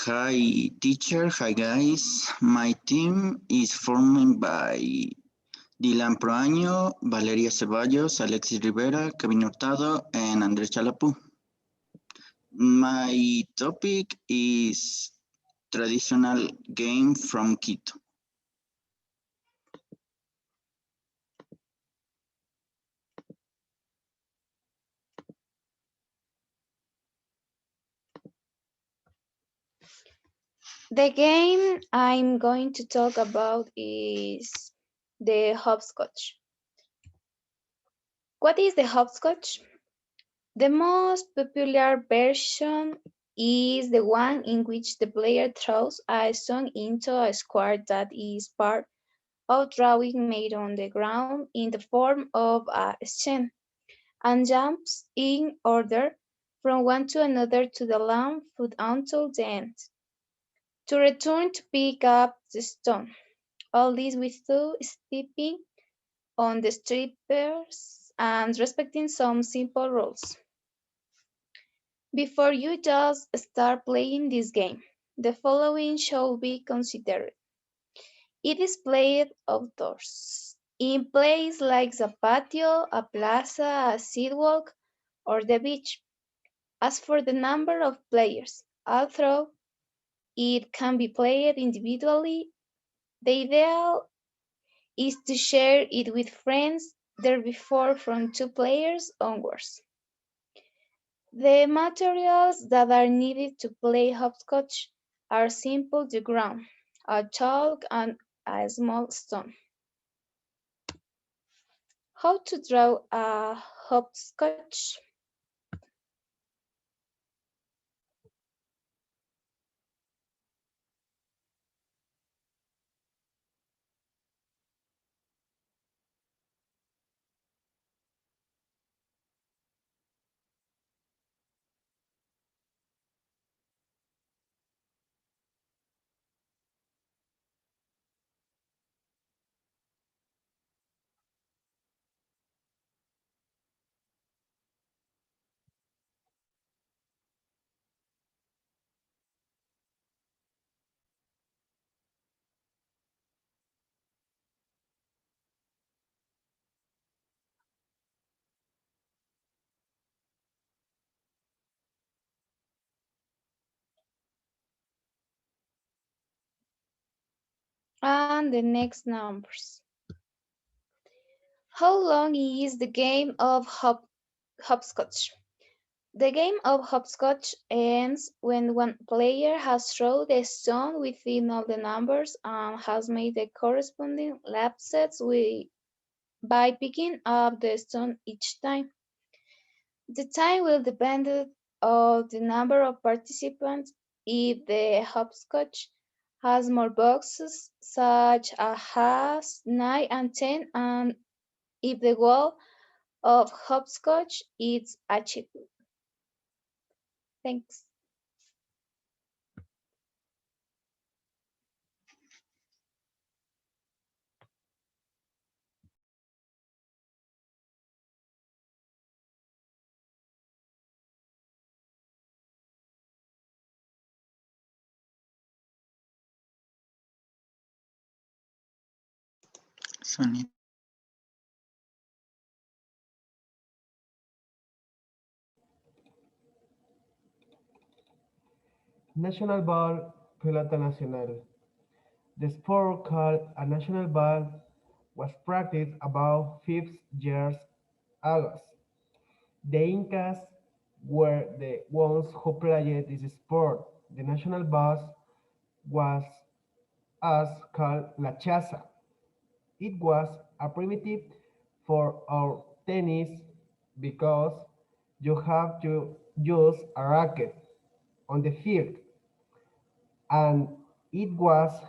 Hi teacher, hi guys. My team is formed by Dylan Proaño, Valeria Ceballos, Alexis Rivera, Kevin Hurtado, and Andres Chalapu. My topic is traditional game from Quito. The game I'm going to talk about is the hopscotch. What is the hopscotch? The most popular version is the one in which the player throws a stone into a square that is part of drawing made on the ground in the form of a stem and jumps in order from one to another to the land foot until the end. To return to pick up the stone. All this without stepping on the strippers and respecting some simple rules. Before you just start playing this game, the following should be considered. It is played outdoors, in places like a patio, a plaza, a sidewalk, or the beach. As for the number of players, although it can be played individually, the ideal is to share it with friends, therefore from 2 players onwards. The materials that are needed to play hopscotch are simple to ground, a chalk and a small stone. How to draw a hopscotch? And the next numbers. How long is the game of hopscotch? The game of hopscotch ends when one player has thrown the stone within all the numbers and has made the corresponding lapses by picking up the stone each time. The time will depend on the number of participants. If the hopscotch has more boxes, such as has 9 and 10, and if the goal of hopscotch is achieved. Thanks. Sonido. National Ball, Pelota Nacional. The sport called a national ball was practiced about 50 years ago. The Incas were the ones who played this sport. The national ball was as called La Chaza. It was a primitive for our tennis because you have to use a racket on the field and it was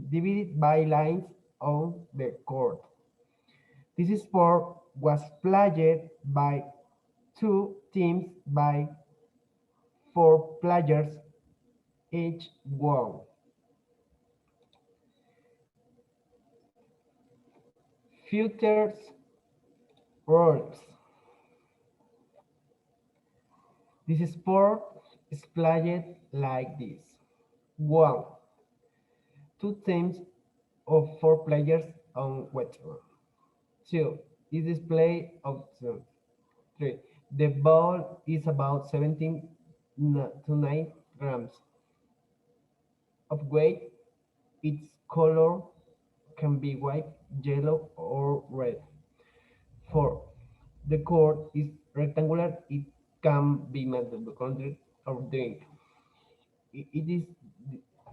divided by lines on the court. This sport was played by two teams by 4 players each one. Futures rules. This sport is played like this. 1. Two teams of 4 players on wet. 2. Is display options. 3. The ball is about 17 to 9 grams of weight. Its color can be white, yellow, or red. 4. The court is rectangular. It can be made of concrete or drink. It is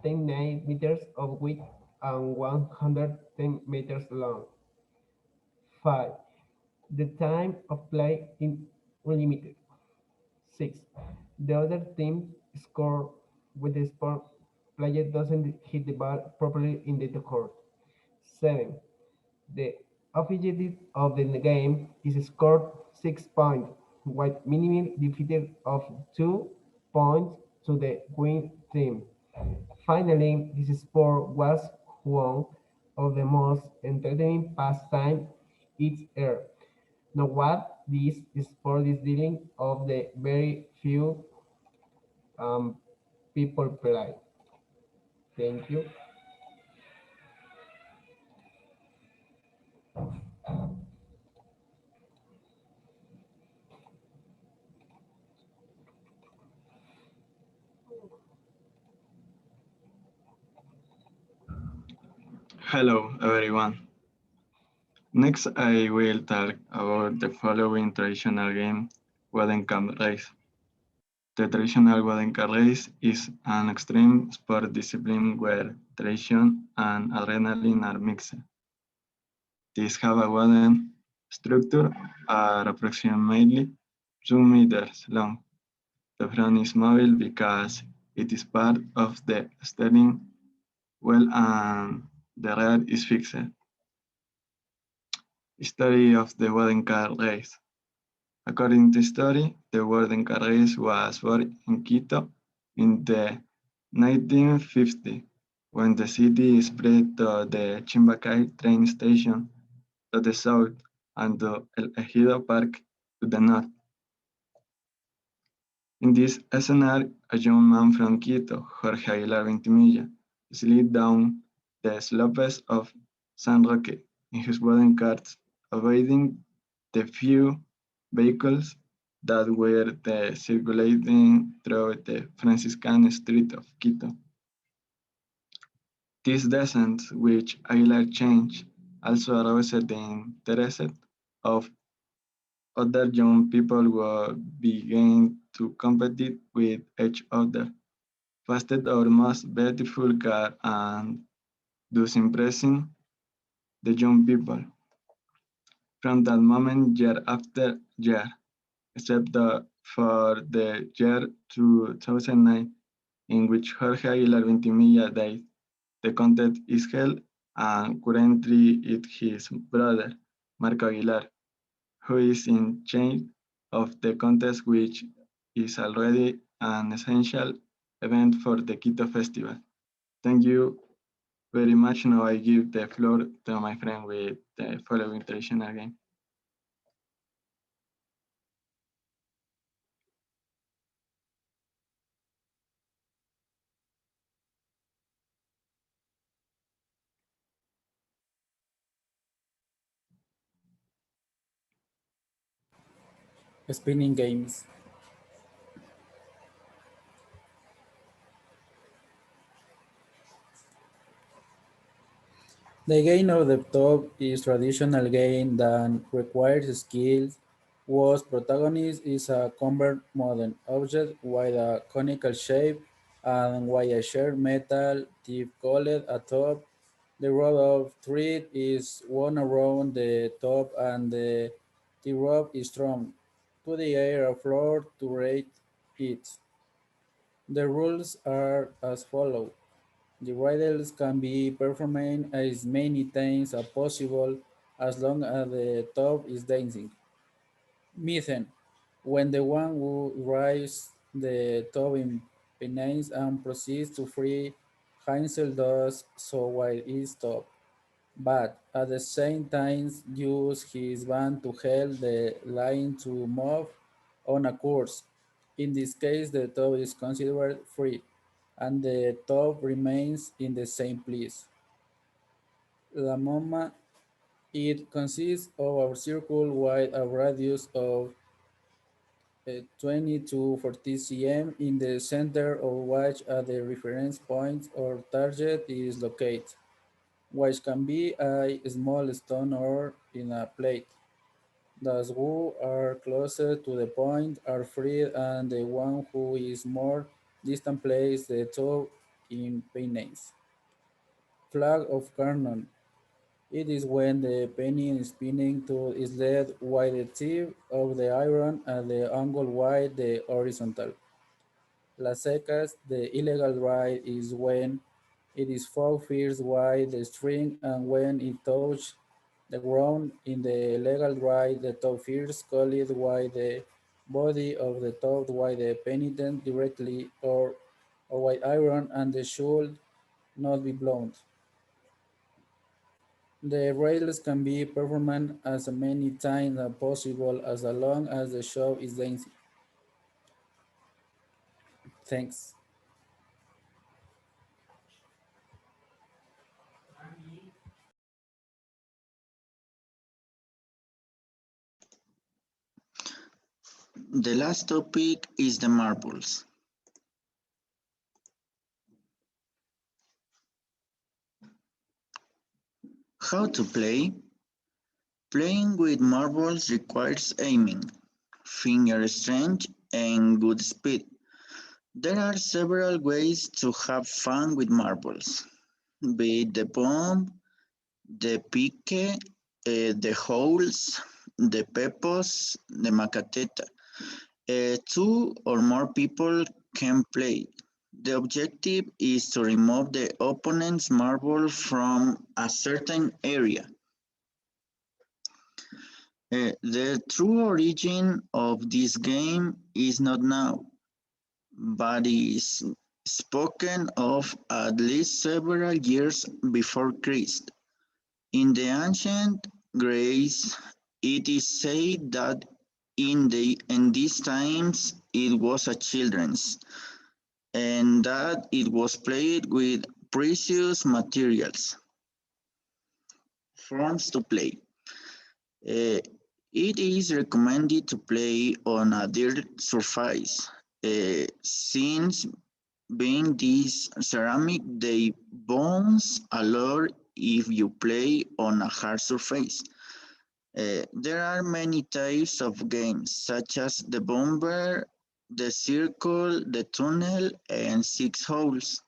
10 meters of width and 110 meters long. 5. The time of play is unlimited. 6. The other team score with the sport player doesn't hit the ball properly in the court. 7. The objective of the game is scored 6 points, with minimum defeated of 2 points to the win team. Finally, this sport was one of the most entertaining pastime it's ever. Now what this sport is dealing of the very few um, people play. Thank you. Hello, everyone. Next, I will talk about the following traditional game, Wooden Cup Race. The traditional Wooden Cup Race is an extreme sport discipline where tradition and adrenaline are mixed. These have a wooden structure are approximately 2 meters long. The front is mobile because it is part of the steering wheel and the rear is fixed. Story of the wooden car race. According to story, the wooden car race was born in Quito in the 1950 when the city spread to the Chimbacay train station to the south and to El Ejido Park to the north. In this scenario, a young man from Quito, Jorge Aguilar Ventimilla, slid down the slopes of San Roque in his wooden cart, avoiding the few vehicles that were circulating through the Franciscan street of Quito. This descent, which Aguilar changed, also aroused the interest of other young people who began to compete with each other, fastest or most beautiful car, and thus impressing the young people. From that moment, year after year, except for the year 2009, in which Jorge Aguilar Ventimilla died, the contest is held, and currently it is his brother, Marco Aguilar, who is in charge of the contest, which is already an essential event for the Quito Festival. Thank you very much. Now I give the floor to my friend with the following traditional game. Spinning games. The game of the top is traditional game that requires skills, whose protagonist is a convert modern object with a conical shape and with a shared metal tip called a top. The rod of thread is wound around the top and the rope is thrown to the air floor to rate it. The rules are as follows. The riddles can be performed as many times as possible as long as the top is dancing. Methane. When the one who rides the top in penance and proceeds to free, Hansel does so while it's top, but at the same time use his band to help the line to move on a course. In this case, the top is considered free. and the top remains in the same place. La Moma, it consists of a circle with a radius of 20 to 40 cm in the center of which the reference point or target is located, which can be a small stone or in a plate. Those who are closer to the point are freed, and the one who is more distant plays the top in pennies. Flag of Carnon. It is when the penny spinning tool is led by the tip of the iron and the angle wide the horizontal. Las secas, the illegal ride is when it is 4 feet wide the string and when it touches the ground. In the legal ride, the top first collide with the body of the top with the penitent directly or with iron and the should not be blown. The rails can be performed as many times as possible as long as the show is dancing. Thanks. The last topic is the marbles. How to play? Playing with marbles requires aiming, finger strength, and good speed. There are several ways to have fun with marbles, be it the bomb, the pique, the holes, the pepos, the macateta. Two or more people can play. The objective is to remove the opponent's marble from a certain area. The true origin of this game is not known, but is spoken of at least several years before Christ. In the ancient Greece, it is said that in these times it was a children's, and that it was played with precious materials. Forms to play. Uh, it is recommended to play on a dirt surface, since being this ceramic, they bounce a lot if you play on a hard surface. There are many types of games, such as the bomber, the circle, the tunnel, and six holes.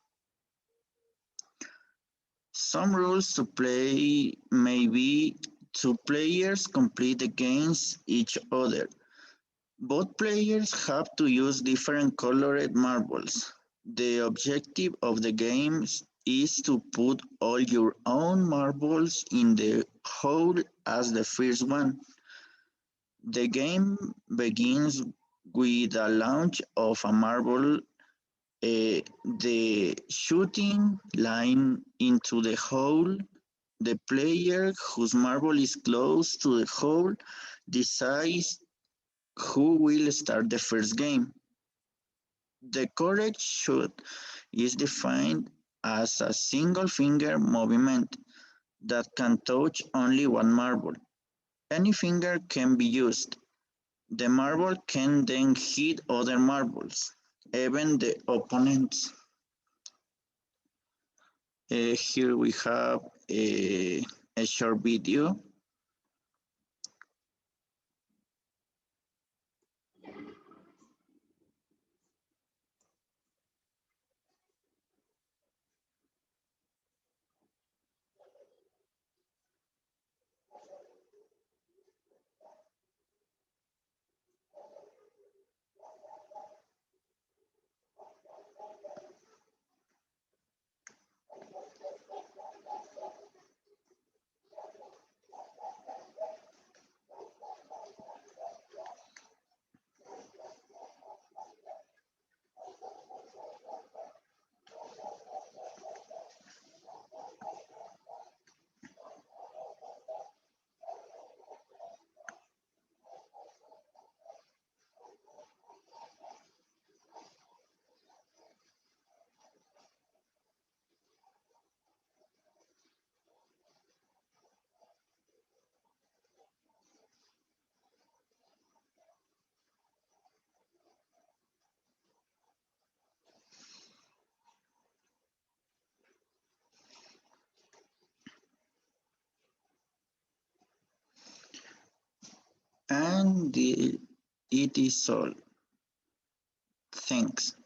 Some rules to play may be two players complete against each other. Both players have to use different colored marbles. The objective of the game is to put all your own marbles in the hole as the first one. The game begins with a launch of a marble, the shooting line into the hole. The player whose marble is close to the hole decides who will start the first game. The correct shot is defined as a single finger movement that can touch only one marble. Any finger can be used. The marble can then hit other marbles, even the opponents. Here we have a short video. it is all. Thanks.